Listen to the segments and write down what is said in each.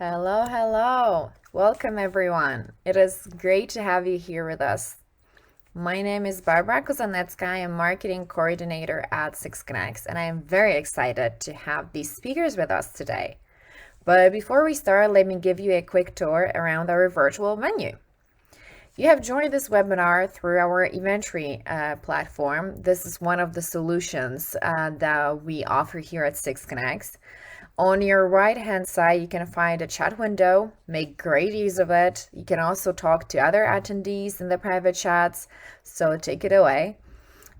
Hello, hello. Welcome, everyone. It is great to have you here with us. My name is Barbara Kozanecka. I am marketing coordinator at Six Connects, and I am very excited to have these speakers with us today. But before we start, let me give you a quick tour around our virtual venue. You have joined this webinar through our Inventory platform. This is one of the solutions that we offer here at Six Connects. On your right-hand side, you can find a chat window. Make great use of it. You can also talk to other attendees in the private chats, so take it away.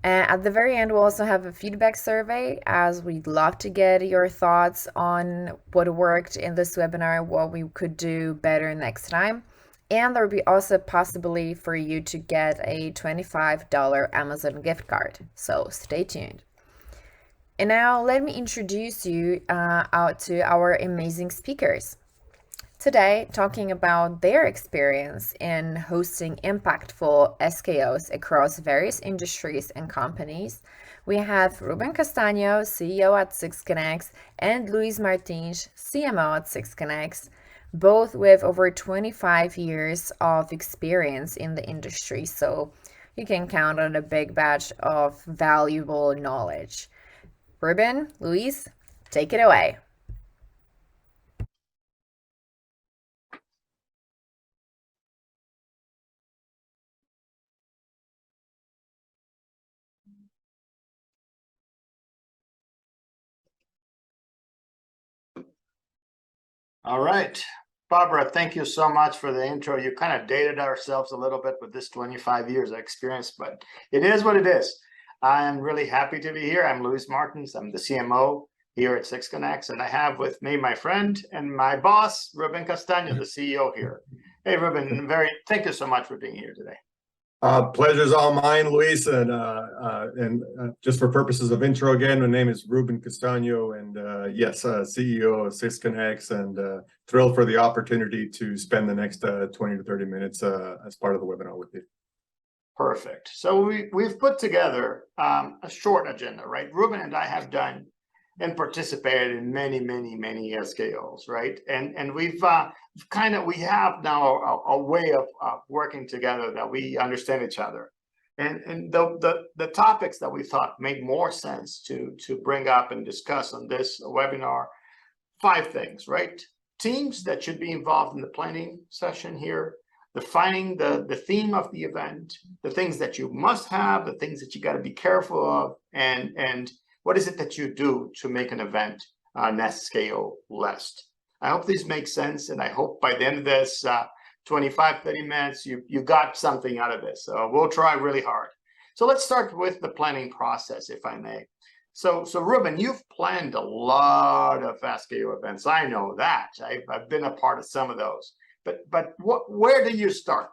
And at the very end, we'll also have a feedback survey, as we'd love to get your thoughts on what worked in this webinar, what we could do better next time. And there will be also a possibility for you to get a $25 Amazon gift card. So stay tuned. And now let me introduce you out to our amazing speakers. Today, talking about their experience in hosting impactful SKOs across various industries and companies, we have Ruben Castano, CEO at Six Connects, and Luiz Martins, CMO at Six Connects, both with over 25 years of experience in the industry. So you can count on a big batch of valuable knowledge. Ruben, Luis, take it away. All right. Barbara, thank you so much for the intro. You kind of dated ourselves a little bit with this 25 years of experience, but it is what it is. I'm really happy to be here. I'm Luiz Martins. I'm the CMO here at Six Connects, and I have with me my friend and my boss, Ruben Castano, the CEO here. Hey, Ruben, thank you so much for being here today. Pleasure's all mine, Luis, and just for purposes of intro again, my name is Ruben Castano, and yes, CEO of Six Connects, and thrilled for the opportunity to spend the next 20 to 30 minutes as part of the webinar with you. Perfect. So we've put together a short agenda, right? Ruben and I have done and participated in many SKOs, right? And we have now a way of working together that we understand each other. And the topics that we thought made more sense to bring up and discuss on this webinar, 5 things, right? Teams that should be involved in the planning session here, defining the theme of the event, the things that you must have, the things that you got to be careful of, and what is it that you do to make an event an SKO list? I hope this makes sense, and I hope by the end of this 25, 30 minutes, you got something out of this. So we'll try really hard. So let's start with the planning process, if I may. So Ruben, you've planned a lot of SKO events. I know that. I've been a part of some of those. But where do you start?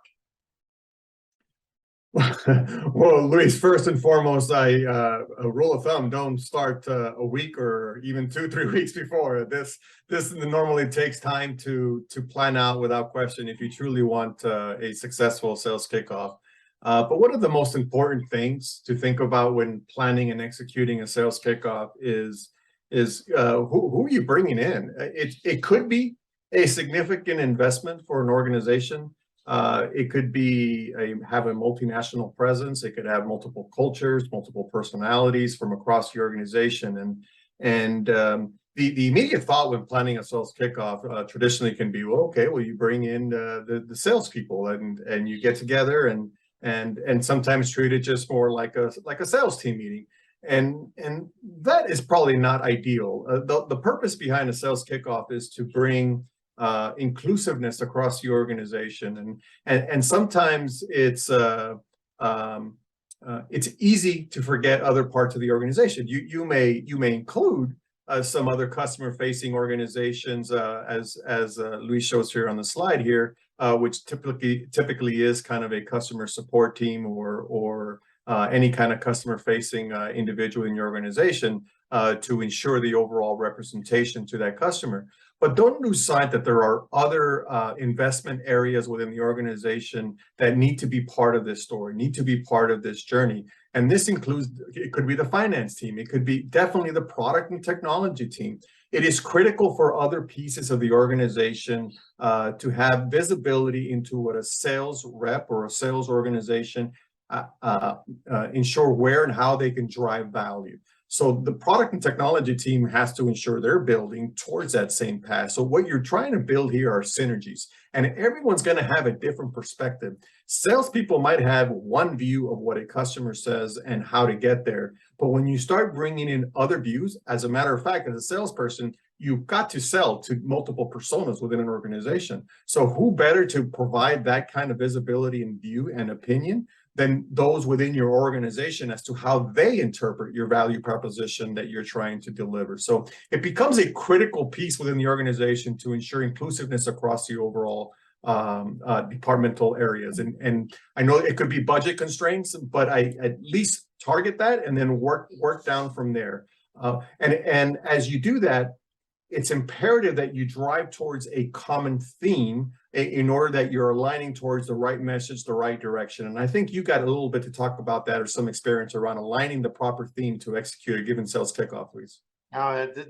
Well, Luis, first and foremost, a rule of thumb: don't start a week or even 2-3 weeks before. This normally takes time to plan out, without question, if you truly want a successful sales kickoff. But one of the most important things to think about when planning and executing a sales kickoff is who are you bringing in? It could be a significant investment for an organization. It could be have a multinational presence. It could have multiple cultures, multiple personalities from across the organization. And the immediate thought when planning a sales kickoff traditionally can be, well, okay, well, you bring in the salespeople and you get together and sometimes treat it just more like a sales team meeting. And that is probably not ideal. The purpose behind a sales kickoff is to bring inclusiveness across the organization, and sometimes it's easy to forget other parts of the organization. You may include some other customer-facing organizations, as Luis shows here on the slide here, which typically is kind of a customer support team or any kind of customer-facing individual in your organization to ensure the overall representation to that customer. But don't lose sight that there are other investment areas within the organization that need to be part of this story, need to be part of this journey. And this includes, it could be the finance team. It could be definitely the product and technology team. It is critical for other pieces of the organization to have visibility into what a sales rep or a sales organization ensure where and how they can drive value. So the product and technology team has to ensure they're building towards that same path. So what you're trying to build here are synergies, and everyone's going to have a different perspective. Salespeople might have one view of what a customer says and how to get there. But when you start bringing in other views, as a matter of fact, as a salesperson, you've got to sell to multiple personas within an organization. So who better to provide that kind of visibility and view and opinion than those within your organization as to how they interpret your value proposition that you're trying to deliver. So it becomes a critical piece within the organization to ensure inclusiveness across the overall departmental areas. And I know it could be budget constraints, but I at least target that and then work down from there. And as you do that, it's imperative that you drive towards a common theme in order that you're aligning towards the right message, the right direction. And I think you got a little bit to talk about that, or some experience around aligning the proper theme to execute a given sales kickoff, Luis.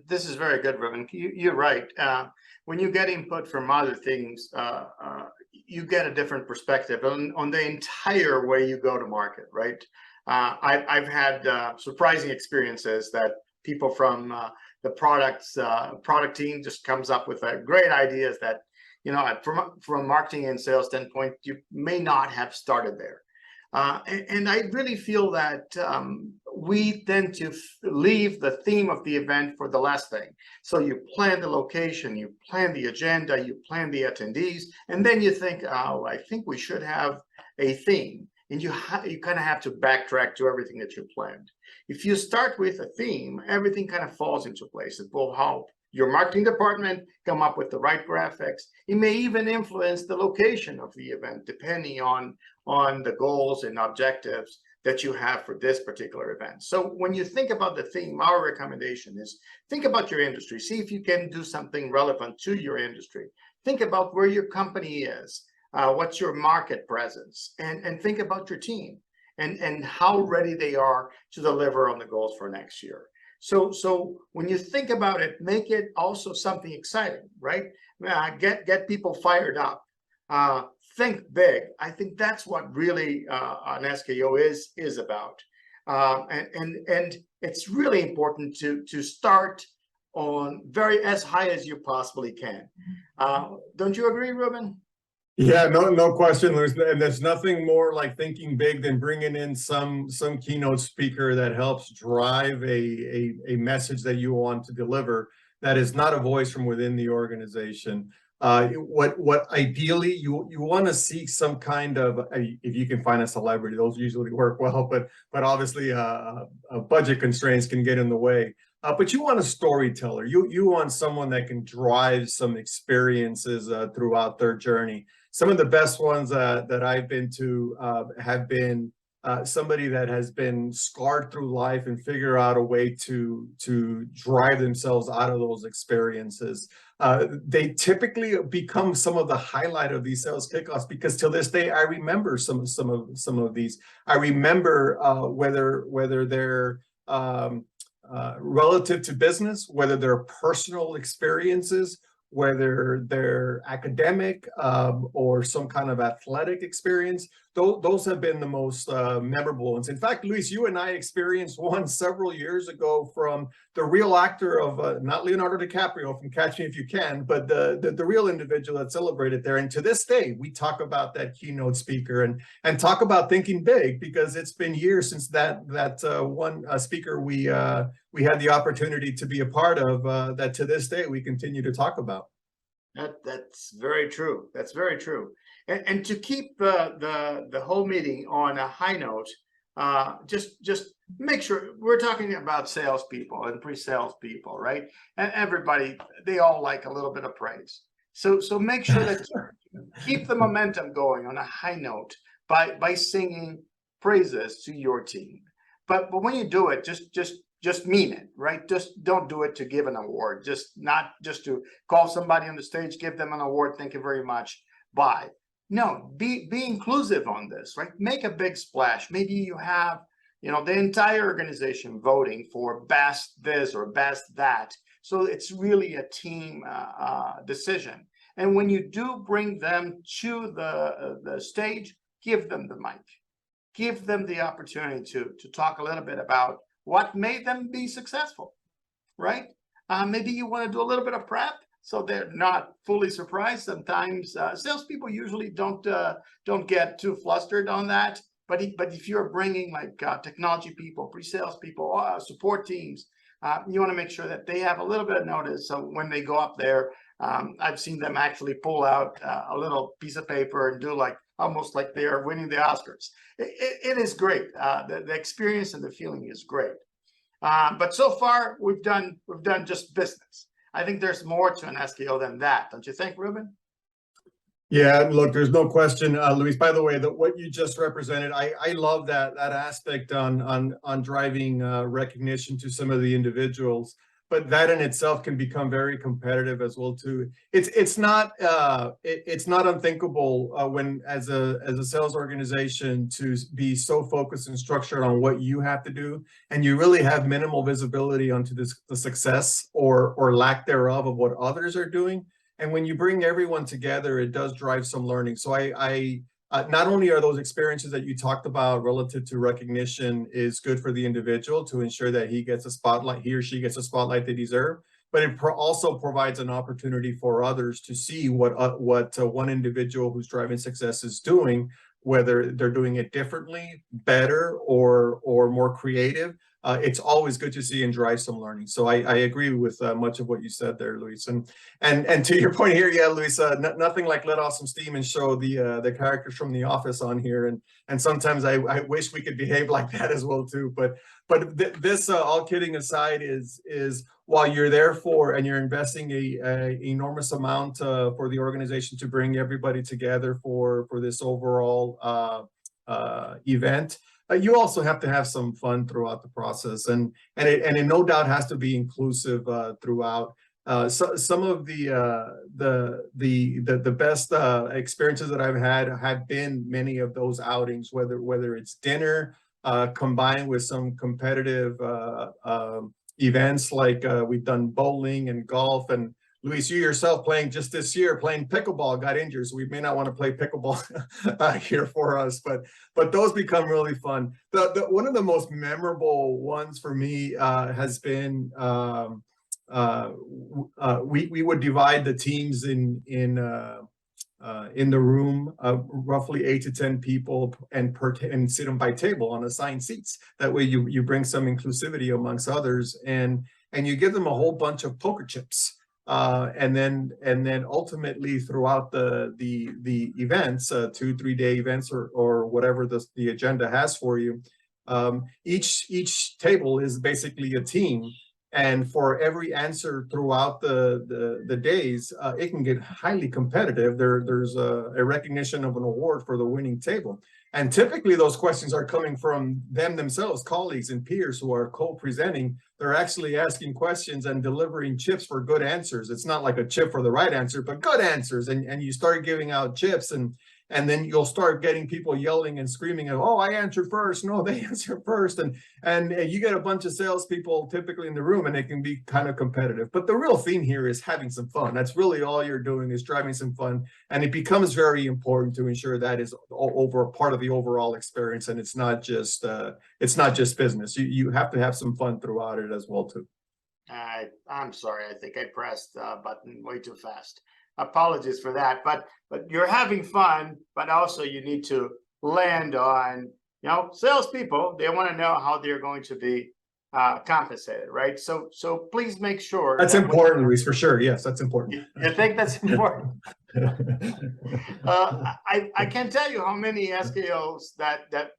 This is very good, Ruben. You're right. When you get input from other things, you get a different perspective on the entire way you go to market, right? I've had surprising experiences that people from the product team just comes up with great ideas that, from a marketing and sales standpoint, you may not have started there. And I really feel that we tend to leave the theme of the event for the last thing. So you plan the location, you plan the agenda, you plan the attendees, and then you think, oh, I think we should have a theme. And you kind of have to backtrack to everything that you planned. If you start with a theme, everything kind of falls into place. It will help your marketing department come up with the right graphics. It may even influence the location of the event, depending on the goals and objectives that you have for this particular event. So when you think about the theme, our recommendation is think about your industry. See if you can do something relevant to your industry. Think about where your company is. What's your market presence, and think about your team and how ready they are to deliver on the goals for next year. So when you think about it, make it also something exciting, right? Get people fired up. Think big. I think that's what really an SKO is about. And it's really important to start on as high as you possibly can. Don't you agree, Ruben? Yeah, no question, Luis. And there's nothing more like thinking big than bringing in some keynote speaker that helps drive a message that you want to deliver that is not a voice from within the organization. What ideally you want to seek some kind of, if you can find a celebrity, those usually work well, but obviously budget constraints can get in the way. But you want a storyteller. You want someone that can drive some experiences throughout their journey. Some of the best ones that I've been to have been somebody that has been scarred through life and figure out a way to drive themselves out of those experiences. They typically become some of the highlight of these sales kickoffs, because till this day I remember some of these. I remember whether they're relative to business, whether they're personal experiences, whether they're academic or some kind of athletic experience. Those have been the most memorable ones. In fact, Luis, you and I experienced one several years ago from the real actor of, not Leonardo DiCaprio from Catch Me If You Can, but the real individual that celebrated there. And to this day, we talk about that keynote speaker and talk about thinking big, because it's been years since that one speaker we had the opportunity to be a part of, that to this day we continue to talk about. That's very true. That's very true. And to keep the whole meeting on a high note, just make sure we're talking about salespeople and pre-sales people, right? And everybody, they all like a little bit of praise. So make sure that you keep the momentum going on a high note by singing praises to your team. But when you do it, just mean it, right? Just don't do it to give an award. Not just to call somebody on the stage, give them an award, thank you very much, bye. No, be inclusive on this, right? Make a big splash. Maybe you have, the entire organization voting for best this or best that. So it's really a team decision. And when you do bring them to the stage, give them the mic. Give them the opportunity to talk a little bit about what made them be successful, right? Maybe you want to do a little bit of prep so they're not fully surprised. Sometimes salespeople usually don't get too flustered on that. But if you're bringing like technology people, pre-sales people, support teams, you want to make sure that they have a little bit of notice. So when they go up there, I've seen them actually pull out a little piece of paper and do like almost like they are winning the Oscars. It is great. The experience and the feeling is great. But so far we've done just business. I think there's more to an SKO than that, don't you think, Ruben? Yeah, look, there's no question, Luis. By the way, that what you just represented, I love that aspect on driving recognition to some of the individuals. But that in itself can become very competitive as well too. It's not unthinkable when as a sales organization to be so focused and structured on what you have to do, and you really have minimal visibility onto the success or lack thereof of what others are doing. And when you bring everyone together, it does drive some learning. So I not only are those experiences that you talked about relative to recognition is good for the individual to ensure that he gets a spotlight, he or she gets a spotlight they deserve, but it also provides an opportunity for others to see what one individual who's driving success is doing, whether they're doing it differently, better, or more creative. It's always good to see and drive some learning. So I agree with much of what you said there, Luis. And to your point here, yeah, Luis, nothing like let off some steam and show the characters from The Office on here. And sometimes I wish we could behave like that as well too. But this, all kidding aside, is while you're there for and you're investing a enormous amount for the organization to bring everybody together for this overall event. You also have to have some fun throughout the process, and it no doubt has to be inclusive throughout. So some of the best experiences that I've had have been many of those outings, whether it's dinner combined with some competitive events like we've done bowling and golf. And Luis, you yourself playing just this year, playing pickleball, got injured, so we may not want to play pickleball here for us, but those become really fun. One of the most memorable ones for me has been we would divide the teams in the room, roughly 8 to 10 people, and sit them by table on assigned seats. That way you bring some inclusivity amongst others, and you give them a whole bunch of poker chips. And then ultimately throughout the events, 2-3 day events or whatever the agenda has for you, each table is basically a team, and for every answer throughout the days, it can get highly competitive. There's a recognition of an award for the winning table. And typically those questions are coming from them themselves, colleagues and peers who are co-presenting. They're actually asking questions and delivering chips for good answers. It's not like a chip for the right answer, but good answers. And you start giving out chips, and then you'll start getting people yelling and screaming, oh, I answered first. No, they answered first. And you get a bunch of salespeople typically in the room, and it can be kind of competitive. But the real theme here is having some fun. That's really all you're doing, is driving some fun. And it becomes very important to ensure that is over part of the overall experience, and it's not just business. You have to have some fun throughout it as well too. I'm sorry. I think I pressed the button way too fast. Apologies for that, but you're having fun, but also you need to land on, salespeople, they want to know how they're going to be compensated, right? So please make sure that's important, Luis, for sure. Yes, that's important. You think that's important? I can't tell you how many SKOs that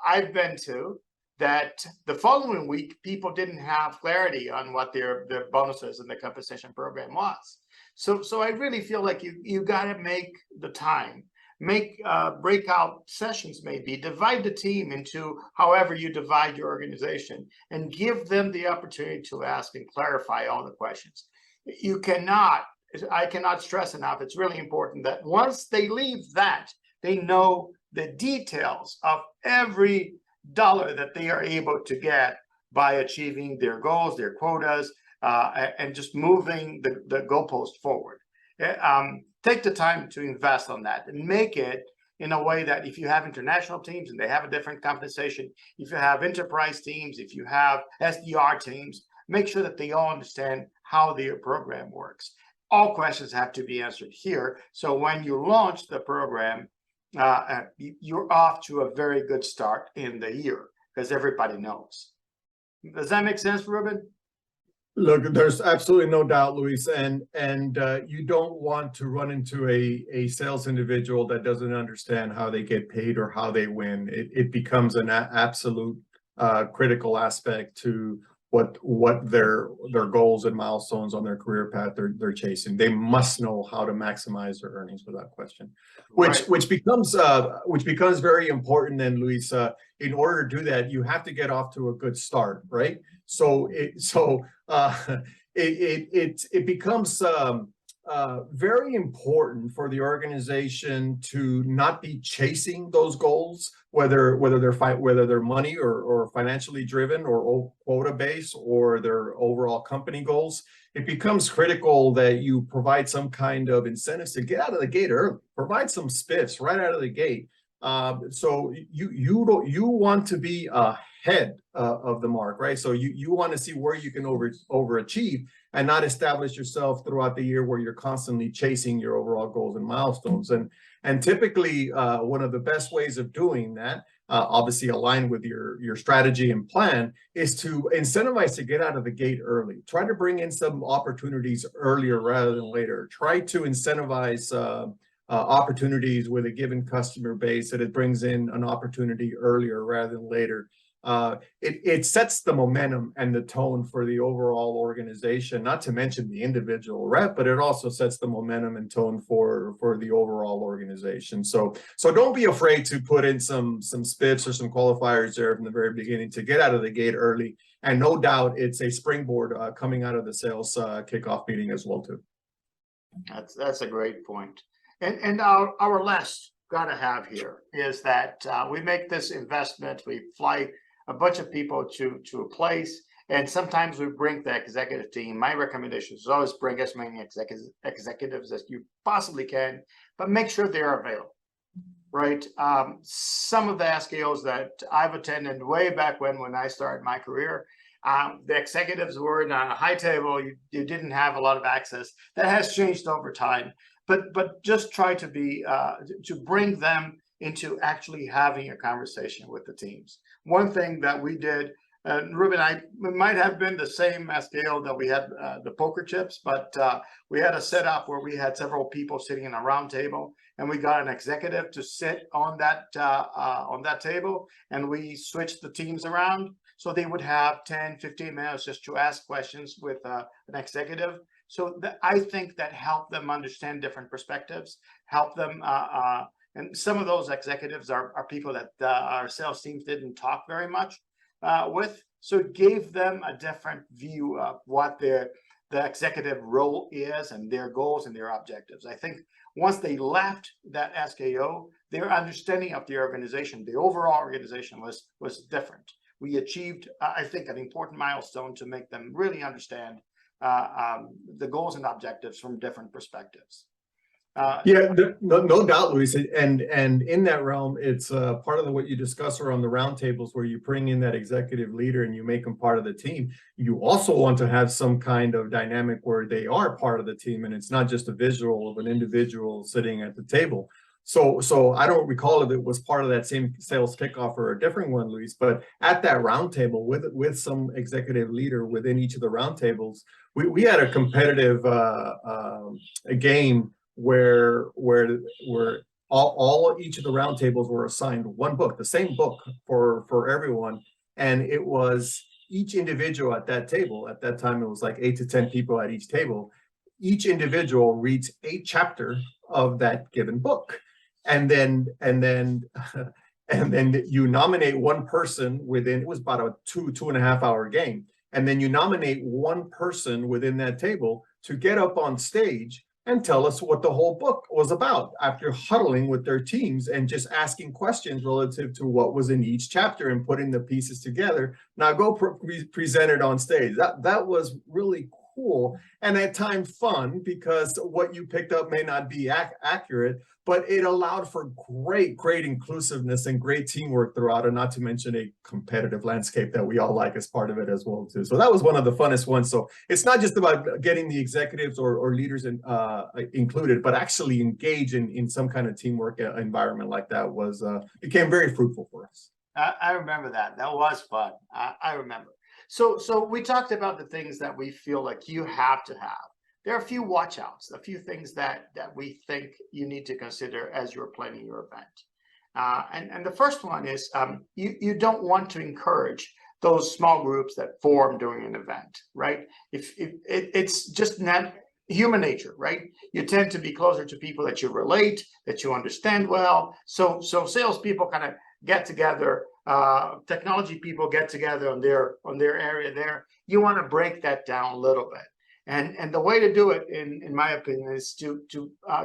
I've been to, that the following week people didn't have clarity on what their bonuses and the compensation program was. So I really feel like you got to make the time, make breakout sessions, maybe divide the team into however you divide your organization, and give them the opportunity to ask and clarify all the questions. I cannot stress enough, it's really important that once they leave that, they know the details of every dollar that they are able to get by achieving their goals, their quotas, and just moving the goalpost forward. Take the time to invest on that and make it in a way that if you have international teams and they have a different compensation, if you have enterprise teams, if you have SDR teams, make sure that they all understand how their program works. All questions have to be answered here. So when you launch the program, you're off to a very good start in the year because everybody knows. Does that make sense, Ruben? Look, there's absolutely no doubt, Luis, and you don't want to run into a sales individual that doesn't understand how they get paid or how they win. It becomes an absolute critical aspect to what their goals and milestones on their career path they're chasing. They must know how to maximize their earnings without question. Which becomes very important then, Luis. In order to do that, you have to get off to a good start, right? So it becomes very important for the organization to not be chasing those goals, whether they're money or financially driven or quota based or their overall company goals. It becomes critical that you provide some kind of incentives to get out of the gate early. Provide some spiffs right out of the gate. So you want to be ahead of the mark, right? So you want to see where you can overachieve and not establish yourself throughout the year where you're constantly chasing your overall goals and milestones. And typically, one of the best ways of doing that, obviously aligned with your strategy and plan, is to incentivize to get out of the gate early. Try to bring in some opportunities earlier rather than later. Try to incentivize opportunities with a given customer base that it brings in an opportunity earlier rather than later. It sets the momentum and the tone for the overall organization, not to mention the individual rep, but it also sets the momentum and tone for the overall organization. So don't be afraid to put in some spiffs or some qualifiers there from the very beginning to get out of the gate early. And no doubt it's a springboard coming out of the sales kickoff meeting as well too. That's a great point. And our last gotta have here is that we make this investment, we fly a bunch of people to a place, and sometimes we bring the executive team. My recommendation is always bring as many executives as you possibly can, but make sure they're available, right? Some of the SKOs that I've attended way back when I started my career, the executives were in a high table. You didn't have a lot of access. That has changed over time, but just try to be to bring them into actually having a conversation with the teams. One thing that we did, Ruben, it might have been the same SKO that we had the poker chips, but we had a setup where we had several people sitting in a round table, and we got an executive to sit on that table, and we switched the teams around. So they would have 10, 15 minutes just to ask questions with an executive. So I think that helped them understand different perspectives, help them, and some of those executives are people that our sales teams didn't talk very much with. So it gave them a different view of what the executive role is and their goals and their objectives. I think once they left that SKO, their understanding of the organization, the overall organization was different. We achieved, I think, an important milestone to make them really understand the goals and objectives from different perspectives. No doubt, Luis, and in that realm, it's part of what you discuss around the roundtables where you bring in that executive leader and you make them part of the team. You also want to have some kind of dynamic where they are part of the team, and it's not just a visual of an individual sitting at the table. So I don't recall if it was part of that same sales kickoff or a different one, Luis, but at that roundtable with some executive leader within each of the roundtables, we had a competitive a game where each of the roundtables were assigned one book, the same book for everyone, and it was each individual at that table. At that time, it was like 8 to 10 people at each table. Each individual reads a chapter of that given book, and then you nominate one person within. It was about a 2.5 hour game, and then you nominate one person within that table to get up on stage and tell us what the whole book was about after huddling with their teams and just asking questions relative to what was in each chapter and putting the pieces together. Now go present it on stage. That was really cool and at times fun, because what you picked up may not be accurate, but it allowed for great inclusiveness and great teamwork throughout, and not to mention a competitive landscape that we all like as part of it as well too. So that was one of the funnest ones. So it's not just about getting the executives or leaders included, but actually engage in some kind of teamwork environment like that became very fruitful for us. I remember that. That was fun. I remember. So we talked about the things that we feel like you have to have. There are a few watch outs, a few things that we think you need to consider as you're planning your event. And the first one is you don't want to encourage those small groups that form during an event, right? If it's just not human nature, right? You tend to be closer to people that you relate, that you understand well. So salespeople kind of get together, technology people get together on their area there. You want to break that down a little bit. And the way to do it, in my opinion, is to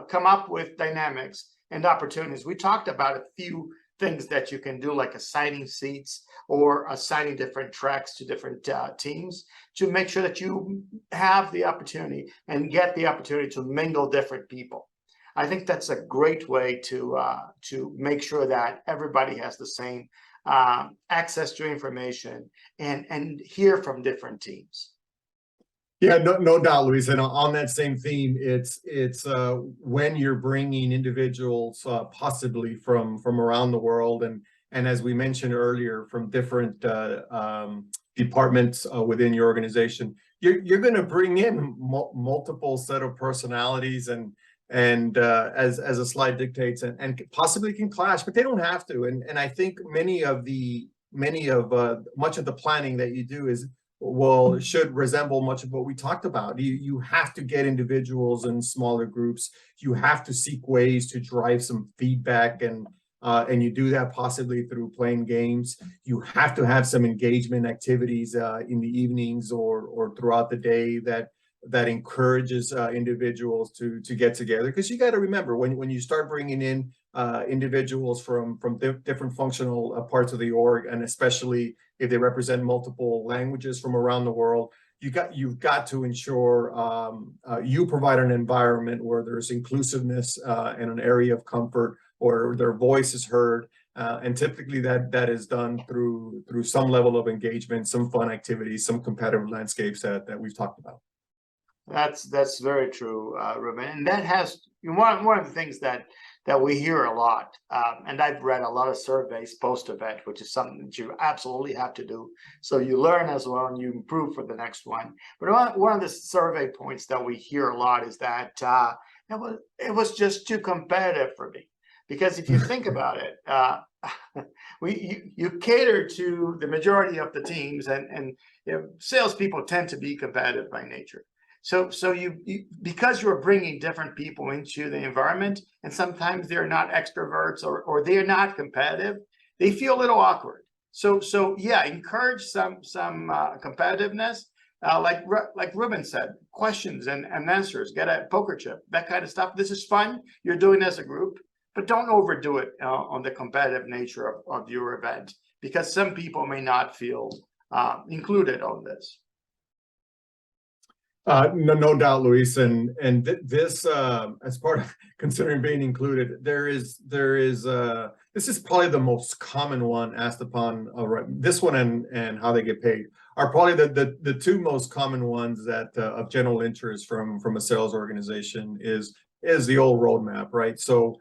come up with dynamics and opportunities. We talked about a few things that you can do, like assigning seats or assigning different tracks to different teams, to make sure that you have the opportunity and get the opportunity to mingle different people. I think that's a great way to make sure that everybody has the same access to information and hear from different teams. Yeah, no doubt, Luis. And on that same theme, it's when you're bringing individuals possibly from around the world, and as we mentioned earlier, from different departments within your organization, you're going to bring in multiple set of personalities, and as a slide dictates, and possibly can clash, but they don't have to. And I think much of the planning that you do should resemble much of what we talked about. You have to get individuals in smaller groups. You have to seek ways to drive some feedback, and you do that possibly through playing games. You have to have some engagement activities in the evenings or throughout the day that encourages individuals to get together, because you got to remember, when you start bringing in individuals from different functional parts of the org, and especially if they represent multiple languages from around the world, you've got to ensure you provide an environment where there's inclusiveness and an area of comfort, or their voice is heard. And typically that is done through some level of engagement, some fun activities, some competitive landscapes that we've talked about. That's very true, Ruben. And that has one of the things that we hear a lot, and I've read a lot of surveys post-event, which is something that you absolutely have to do. So you learn as well, and you improve for the next one. But one of the survey points that we hear a lot is that it was just too competitive for me. Because if you think about it, you cater to the majority of the teams, and salespeople tend to be competitive by nature. So you because you're bringing different people into the environment, and sometimes they're not extroverts or they're not competitive, they feel a little awkward. So yeah, encourage some competitiveness, like Ruben said, questions and answers, get a poker chip, that kind of stuff. This is fun. You're doing as a group, but don't overdo it on the competitive nature of your event, because some people may not feel included on this. No doubt, Luis, and this as part of considering being included, this is probably the most common one asked upon. This one and how they get paid are probably the two most common ones that of general interest from a sales organization is the old roadmap, right? So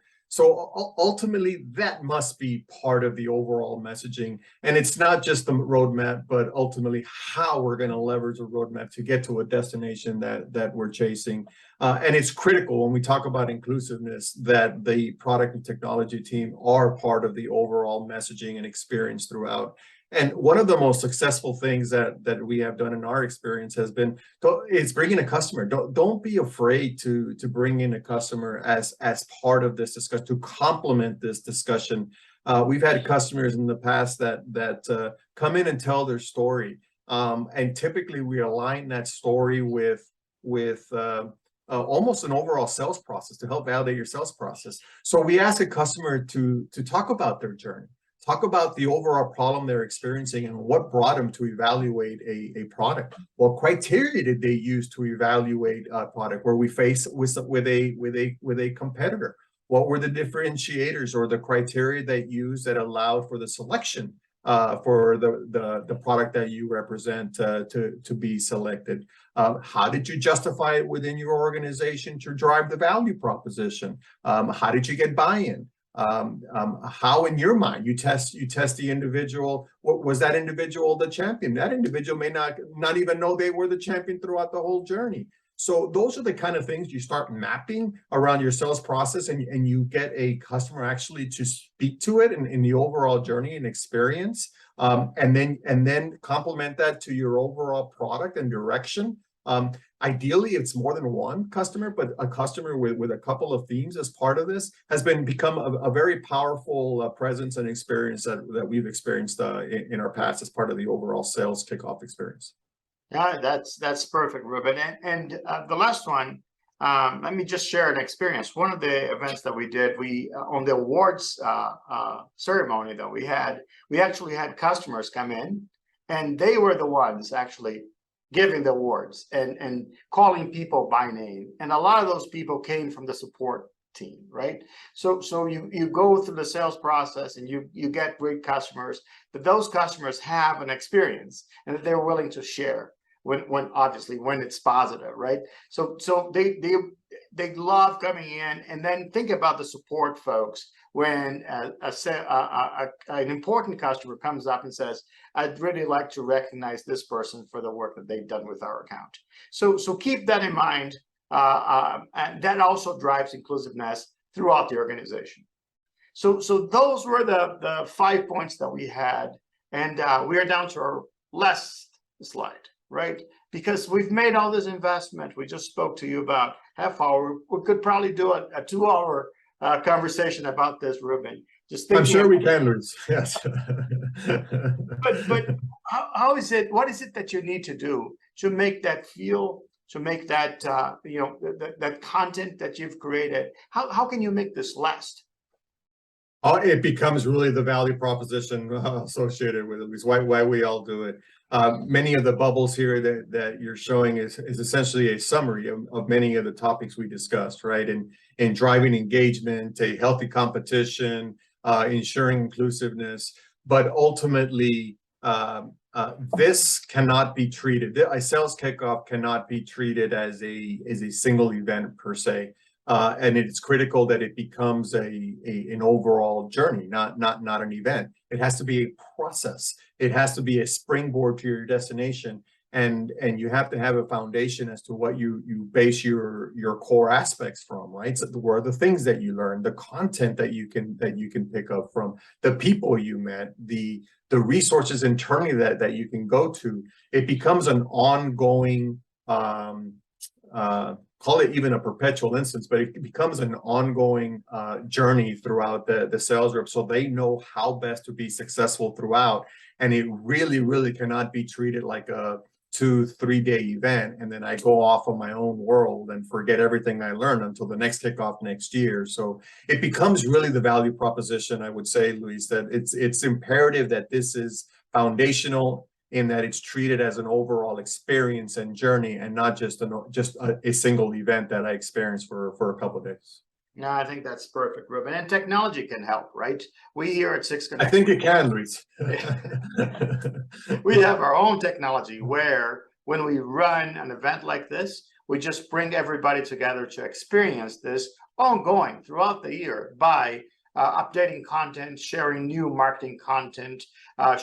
ultimately, that must be part of the overall messaging. And it's not just the roadmap, but ultimately how we're going to leverage a roadmap to get to a destination that we're chasing. And it's critical when we talk about inclusiveness that the product and technology team are part of the overall messaging and experience throughout. And one of the most successful things that we have done in our experience has been is bringing a customer. Don't be afraid to bring in a customer as part of this discussion, to complement this discussion. We've had customers in the past that come in and tell their story, and typically we align that story with almost an overall sales process to help validate your sales process. So we ask a customer to talk about their journey. talk about the overall problem they're experiencing and what brought them to evaluate a product. What criteria did they use to evaluate a product? Were we faced with a competitor? What were the differentiators or the criteria that used that allowed for the selection for the product that you represent to be selected? How did you justify it within your organization to drive the value proposition? How did you get buy-in? How in your mind you test the individual? What was that individual the champion? That individual may not even know they were the champion throughout the whole journey. So those are the kind of things you start mapping around your sales process, and you get a customer actually to speak to it in the overall journey and experience, and then complement that to your overall product and direction. Ideally, it's more than one customer, but a customer with a couple of themes as part of this has become a very powerful presence and experience that we've experienced in our past as part of the overall sales kickoff experience. Yeah, that's perfect, Ruben. And the last one, let me just share an experience. One of the events that we did, on the awards ceremony that we actually had customers come in, and they were the ones actually giving the awards and calling people by name. And a lot of those people came from the support team, right? So you go through the sales process and you get great customers, but those customers have an experience and that they're willing to share when obviously when it's positive, right? So they love coming in. And then think about the support folks when an important customer comes up and says, I'd really like to recognize this person for the work that they've done with our account. So keep that in mind. And that also drives inclusiveness throughout the organization. So those were the 5 points that we had. And we are down to our last slide, right? Because we've made all this investment. We just spoke to you about half hour. We could probably do a 2-hour conversation about this, Ruben. Just I'm sure we can, Luis. Yes. but how is it? What is it that you need to do to make that feel? To make that that content that you've created? How can you make this last? It becomes really the value proposition associated with it, is why we all do it. Many of the bubbles here that you're showing is essentially a summary of many of the topics we discussed, right? And driving engagement, a healthy competition, ensuring inclusiveness, but ultimately this cannot be treated. A sales kickoff cannot be treated as a single event per se. And it's critical that it becomes an overall journey, not an event. It has to be a process. It has to be a springboard to your destination, and you have to have a foundation as to what you base your core aspects from, right? So where are the things that you learn, the content that you can pick up from, the people you met, the resources internally that you can go to. It becomes an ongoing call it even a perpetual instance, but it becomes an ongoing journey throughout the sales rep, so they know how best to be successful throughout. And it really, really cannot be treated like a 2-3 day event, and then I go off on my own world and forget everything I learned until the next kickoff next year. So it becomes really the value proposition, I would say, Luis, that it's imperative that this is foundational, in that it's treated as an overall experience and journey, and not just a single event that I experienced for a couple of days. No, I think that's perfect, Ruben. And technology can help, right? We here at Six Connect, I think it can, Luis. we have our own technology where when we run an event like this, we just bring everybody together to experience this ongoing throughout the year by updating content, sharing new marketing content,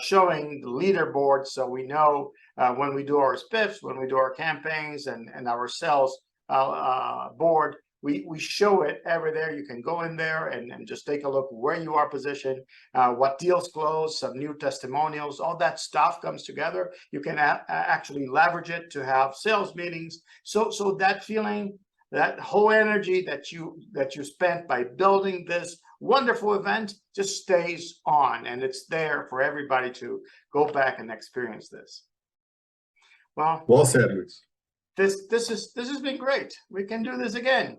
showing the leaderboard so we know when we do our spiffs, when we do our campaigns and our sales board, we show it ever there. You can go in there and just take a look where you are positioned, what deals close, some new testimonials, all that stuff comes together. You can actually leverage it to have sales meetings. So that feeling, that whole energy that you spent by building this wonderful event just stays on, and it's there for everybody to go back and experience this. Well said, Luis. This has been great. We can do this again.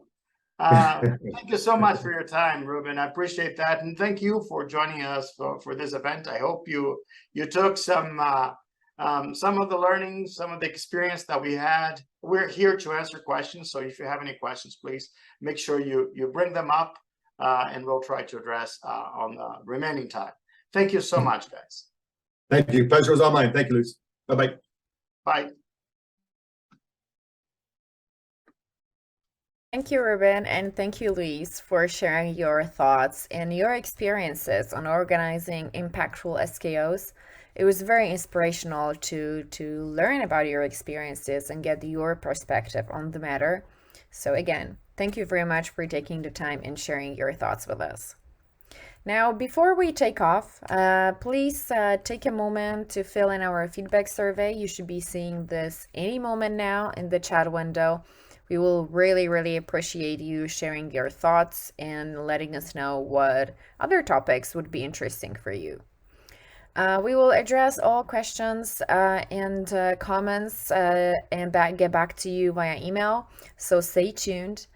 Thank you so much for your time, Ruben. I appreciate that, and thank you for joining us for this event. I hope you took some of the learnings, some of the experience that we had. We're here to answer questions, so if you have any questions, please make sure you bring them up, and we'll try to address on the remaining time. Thank you so much, guys. Thank you. Pleasure was all mine. Thank you, Luis. Bye-bye. Bye. Thank you, Ruben, and thank you, Luis, for sharing your thoughts and your experiences on organizing impactful SKOs. It was very inspirational to learn about your experiences and get your perspective on the matter. So again, thank you very much for taking the time and sharing your thoughts with us. Now, before we take off, please take a moment to fill in our feedback survey. You should be seeing this any moment now in the chat window. We will really, really appreciate you sharing your thoughts and letting us know what other topics would be interesting for you. We will address all questions and comments and get back to you via email, so stay tuned.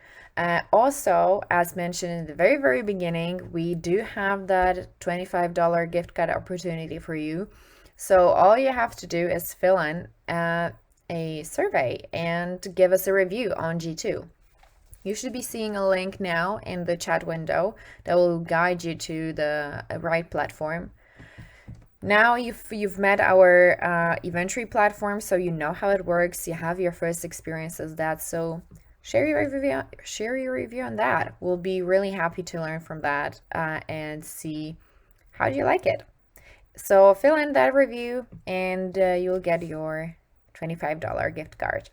Also, as mentioned in the very, very beginning, we do have that $25 gift card opportunity for you. So all you have to do is fill in a survey and give us a review on G2. You should be seeing a link now in the chat window that will guide you to the right platform. Now you've met our Eventry platform, so you know how it works. You have your first experience as that, so share your review on that. We'll be really happy to learn from that and see how do you like it. So fill in that review and you'll get your $25 gift card.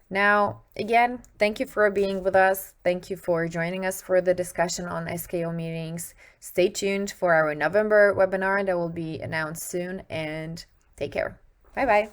Now, again, thank you for being with us. Thank you for joining us for the discussion on SKO meetings. Stay tuned for our November webinar that will be announced soon, and take care. Bye-bye.